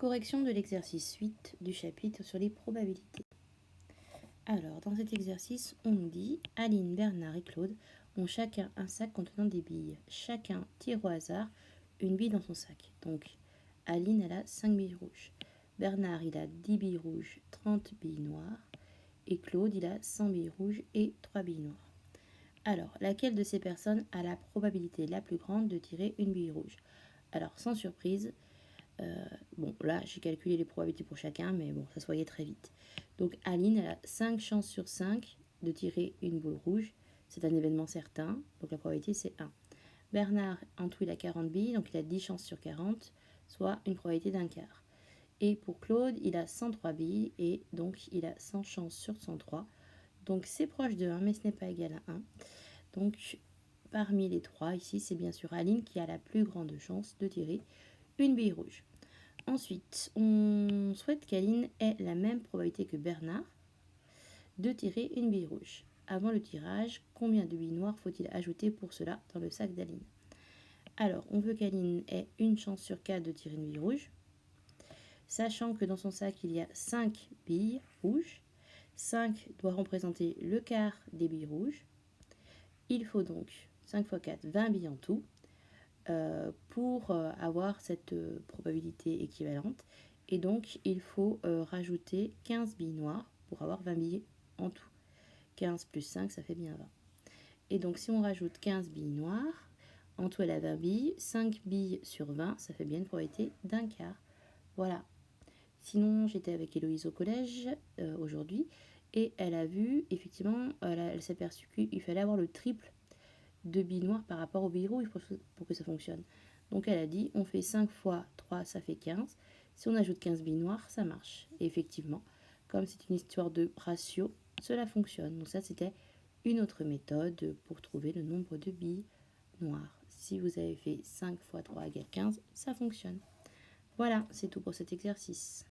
Correction de l'exercice 8 du chapitre sur les probabilités. Alors, dans cet exercice, on nous dit Aline, Bernard et Claude ont chacun un sac contenant des billes. Chacun tire au hasard une bille dans son sac. Donc, Aline, elle a 5 billes rouges. Bernard, il a 10 billes rouges, 30 billes noires. Et Claude, il a 100 billes rouges et 3 billes noires. Alors, laquelle de ces personnes a la probabilité la plus grande de tirer une bille rouge? Alors, sans surprise, bon, là, j'ai calculé les probabilités pour chacun, mais bon, ça se voyait très vite. Donc, Aline, elle a 5 chances sur 5 de tirer une boule rouge. C'est un événement certain, donc la probabilité, c'est 1. Bernard, en tout, il a 40 billes, donc il a 10 chances sur 40, soit une probabilité d'un quart. Et pour Claude, il a 103 billes, et donc il a 100 chances sur 103. Donc, c'est proche de 1, mais ce n'est pas égal à 1. Donc, parmi les trois, ici, c'est bien sûr Aline qui a la plus grande chance de tirer une bille rouge. Ensuite, on souhaite qu'Aline ait la même probabilité que Bernard de tirer une bille rouge. Avant le tirage, combien de billes noires faut-il ajouter pour cela dans le sac d'Aline? Alors, on veut qu'Aline ait une chance sur 4 de tirer une bille rouge, sachant que dans son sac, il y a 5 billes rouges. 5 doit représenter le quart des billes rouges. Il faut donc 5 x 4, 20 billes en tout, pour avoir cette probabilité équivalente. Et donc, il faut rajouter 15 billes noires pour avoir 20 billes en tout. 15 plus 5, ça fait bien 20. Et donc, si on rajoute 15 billes noires, en tout, elle a 20 billes. 5 billes sur 20, ça fait bien une probabilité d'un quart. Voilà. Sinon, j'étais avec Héloïse au collège aujourd'hui, et elle a vu, effectivement, elle s'est aperçue qu'il fallait avoir le triple de billes noires par rapport aux billes rouges pour que ça fonctionne. Donc elle a dit, on fait 5 fois 3, ça fait 15. Si on ajoute 15 billes noires, ça marche. Et effectivement, comme c'est une histoire de ratio, cela fonctionne. Donc ça, c'était une autre méthode pour trouver le nombre de billes noires. Si vous avez fait 5 fois 3 égale 15, ça fonctionne. Voilà, c'est tout pour cet exercice.